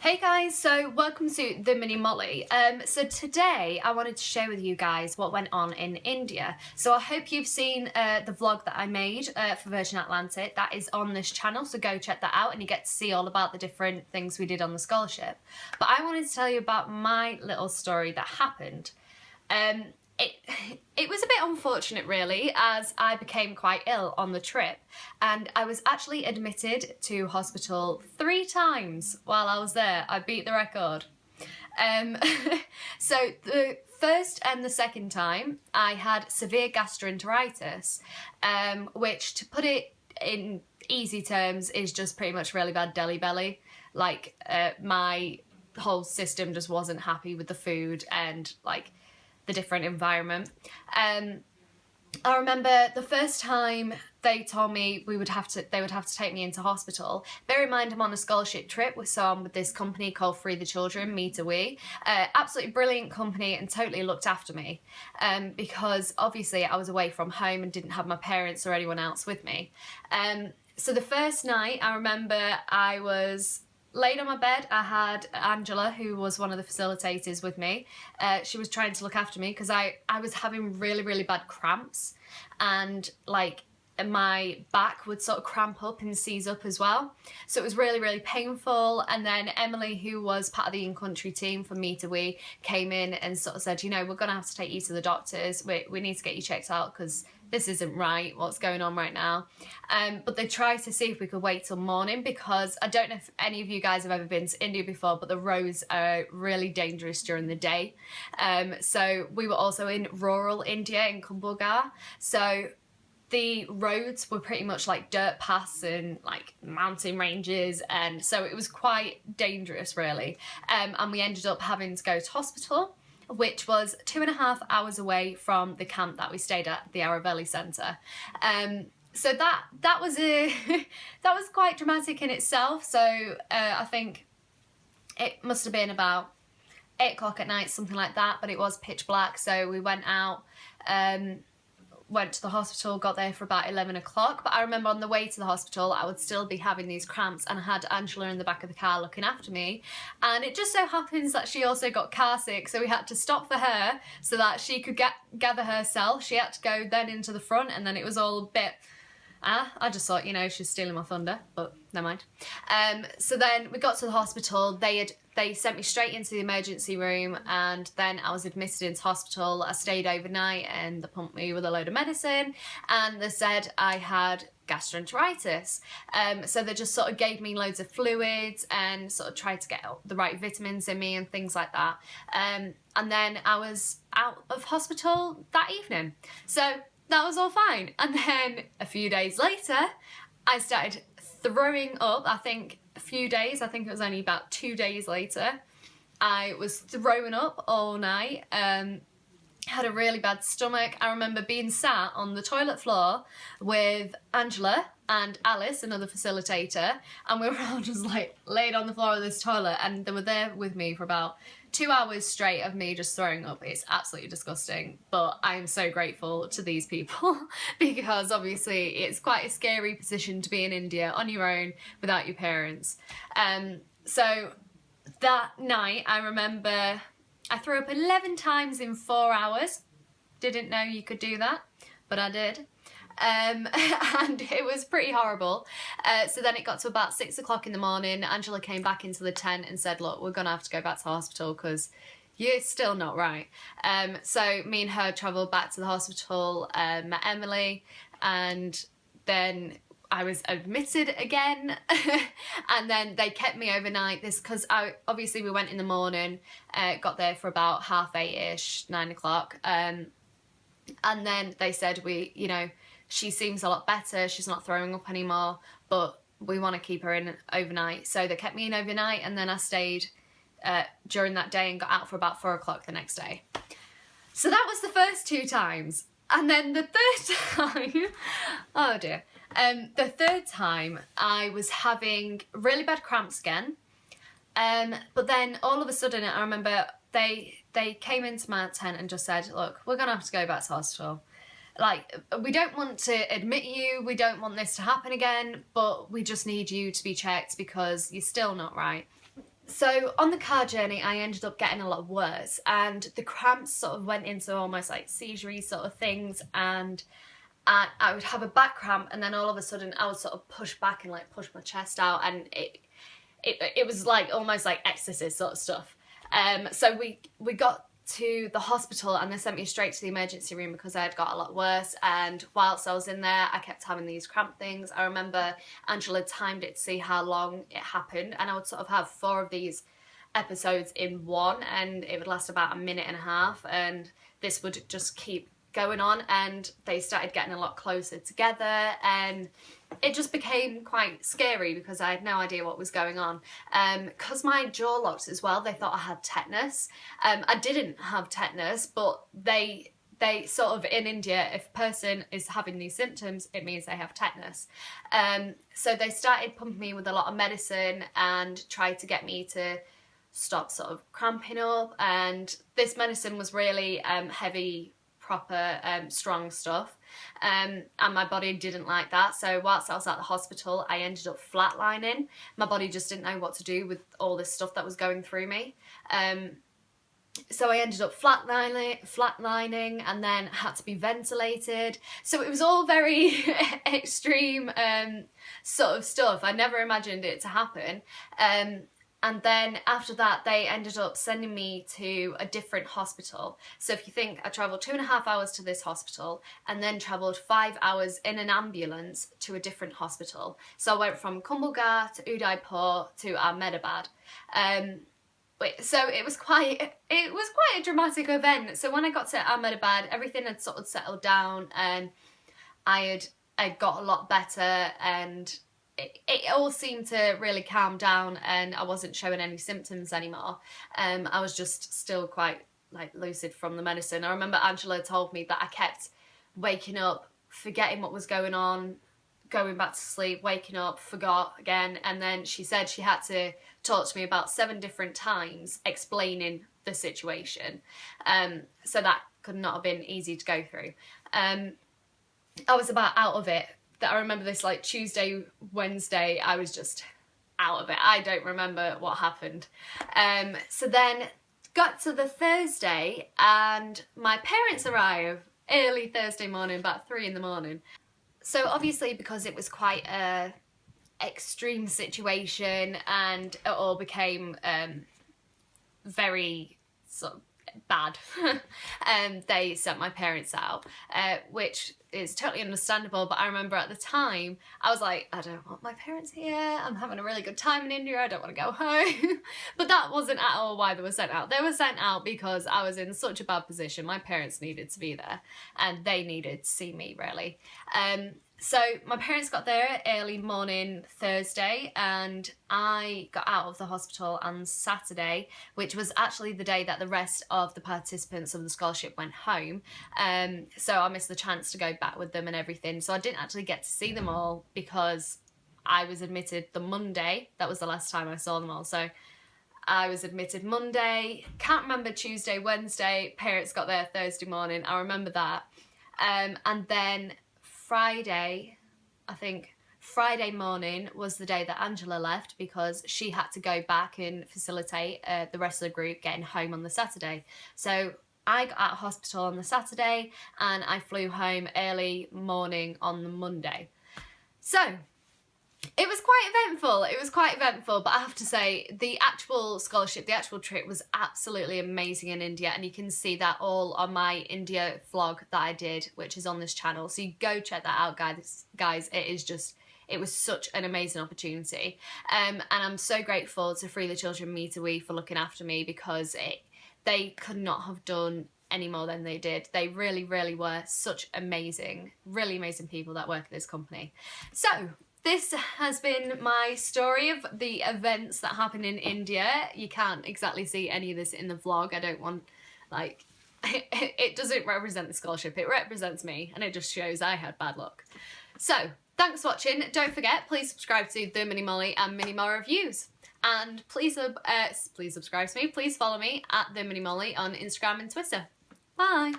Hey guys, so welcome to TheMinnieMolly. So today I wanted to share with you guys what went on in India. So I hope you've seen the vlog that I made for Virgin Atlantic. That is on this channel, so go check that out and you get to see all about the different things we did on the scholarship. But I wanted to tell you about my little story that happened. It was a bit unfortunate really, as I became quite ill on the trip and I was actually admitted to hospital 3 times while I was there. I beat the record. So the first and the second time I had severe gastroenteritis, which, to put it in easy terms, is just pretty much really bad deli belly. Like my whole system just wasn't happy with the food and like the different environment. I remember the first time they told me they would have to take me into hospital. Bear in mind I'm on a scholarship trip, so I'm with this company called Free the Children, Me to We. Absolutely brilliant company and totally looked after me, because obviously I was away from home and didn't have my parents or anyone else with me. So the first night I remember I was laid on my bed. I had Angela, who was one of the facilitators with me. She was trying to look after me because I was having really bad cramps, and like my back would sort of cramp up and seize up as well. So it was really painful. And then Emily, who was part of the in-country team from Me to We, came in and sort of said, you know, we're going to have to take you to the doctors. We need to get you checked out because this isn't right, what's going on right now. But they tried to see if we could wait till morning, because I don't know if any of you guys have ever been to India before, but the roads are really dangerous during the day. So we were also in rural India in Kumbhgarh. So the roads were pretty much like dirt paths and like mountain ranges, and so it was quite dangerous really. And we ended up having to go to hospital, which was 2.5 hours away from the camp that we stayed at, the Aravelli Centre. So that was that was quite dramatic in itself. So I think it must have been about 8 o'clock at night, something like that, but it was pitch black. So we went out, went to the hospital, got there for about 11 o'clock. But I remember on the way to the hospital, I would still be having these cramps, and I had Angela in the back of the car looking after me. And it just so happens that she also got car sick, so we had to stop for her so that she could gather herself. She had to go then into the front, and then it was all a bit... I just thought, you know, she's stealing my thunder, but never mind. So then we got to the hospital. They sent me straight into the emergency room, and then I was admitted into hospital. I stayed overnight and they pumped me with a load of medicine, and they said I had gastroenteritis. So they just sort of gave me loads of fluids and sort of tried to get the right vitamins in me and things like that. And then I was out of hospital that evening. So that was all fine. And then a few days later, I started throwing up. I think it was only about 2 days later, I was throwing up all night. Had a really bad stomach. I remember being sat on the toilet floor with Angela and Alice, another facilitator, and we were all just like laid on the floor of this toilet, and they were there with me for about 2 hours straight of me just throwing up. It's absolutely disgusting, but I'm so grateful to these people because obviously it's quite a scary position to be in India on your own without your parents. So that night I remember I threw up 11 times in 4 hours. Didn't know you could do that, but I did. And it was pretty horrible. So then it got to about 6 o'clock in the morning. Angela came back into the tent and said, look, we're gonna have to go back to the hospital because you're still not right. So me and her travelled back to the hospital, met Emily, and then I was admitted again. And then they kept me overnight, because obviously we went in the morning, got there for about 8:30ish, 9 o'clock. And then they said, you know, she seems a lot better, she's not throwing up anymore, but we want to keep her in overnight. So they kept me in overnight, and then I stayed during that day and got out for about 4 o'clock the next day. So that was the first 2 times. And then the third time, oh dear, the third time I was having really bad cramps again. But then all of a sudden I remember they came into my tent and just said, look, we're gonna have to go back to hospital. Like, we don't want to admit you, we don't want this to happen again, but we just need you to be checked because you're still not right. So on the car journey, I ended up getting a lot worse, and the cramps sort of went into almost like seizure-y sort of things, and I would have a back cramp, and then all of a sudden I would sort of push back and like push my chest out, and it was like almost like ecstasy sort of stuff. So we got to the hospital, and they sent me straight to the emergency room because I had got a lot worse, and whilst I was in there I kept having these cramp things. I remember Angela timed it to see how long it happened, and I would sort of have 4 of these episodes in one, and it would last about a minute and a half, and this would just keep going on, and they started getting a lot closer together, and it just became quite scary because I had no idea what was going on. Because my jaw locked as well, they thought I had tetanus. I didn't have tetanus, but they sort of, in India, if a person is having these symptoms, it means they have tetanus. So they started pumping me with a lot of medicine and tried to get me to stop sort of cramping up, and this medicine was really heavy, proper strong stuff, and my body didn't like that. So whilst I was at the hospital, I ended up flatlining. My body just didn't know what to do with all this stuff that was going through me. So I ended up flatlining and then had to be ventilated. So it was all very extreme sort of stuff. I never imagined it to happen. And then after that, they ended up sending me to a different hospital. So if you think, I travelled 2.5 hours to this hospital and then travelled 5 hours in an ambulance to a different hospital. So I went from Kumbhalgarh to Udaipur to Ahmedabad. So it was quite a dramatic event. So when I got to Ahmedabad, everything had sort of settled down, and I got a lot better, and it all seemed to really calm down, and I wasn't showing any symptoms anymore. I was just still quite like lucid from the medicine. I remember Angela told me that I kept waking up, forgetting what was going on, going back to sleep, waking up, forgot again, and then she said she had to talk to me about 7 different times explaining the situation. So that could not have been easy to go through. I was about out of it. That I remember this like Tuesday, Wednesday, I was just out of it. I don't remember what happened. So then got to the Thursday, and my parents arrived early Thursday morning, about 3 in the morning. So obviously, because it was quite a extreme situation and it all became very sort of bad, they sent my parents out, which is totally understandable. But I remember at the time I was like, I don't want my parents here, I'm having a really good time in India, I don't want to go home. But that wasn't at all why they were sent out. They were sent out because I was in such a bad position. My parents needed to be there, and they needed to see me, really. So my parents got there early morning Thursday, and I got out of the hospital on Saturday, which was actually the day that the rest of the participants of the scholarship went home. So I missed the chance to go back with them and everything. So I didn't actually get to see them all because I was admitted the Monday. That was the last time I saw them all. So I was admitted Monday, can't remember Tuesday, Wednesday, parents got there Thursday morning, I remember that. And then Friday, I think Friday morning was the day that Angela left, because she had to go back and facilitate the rest of the group getting home on the Saturday. So I got out of hospital on the Saturday and I flew home early morning on the Monday. So it was quite eventful, but I have to say the actual scholarship, the actual trip was absolutely amazing in India, and you can see that all on my India vlog that I did, which is on this channel. So you go check that out, guys. It was such an amazing opportunity. And I'm so grateful to Free the Children Me to We for looking after me, because they could not have done any more than they did. They really, really were such really amazing people that work at this company. So this has been my story of the events that happen in India. You can't exactly see any of this in the vlog. I don't want, like, it doesn't represent the scholarship. It represents me, and it just shows I had bad luck. So thanks for watching. Don't forget, please subscribe to The Minnie Molly and Minnie More Reviews. And please subscribe to me. Please follow me at The Minnie Molly on Instagram and Twitter. Bye.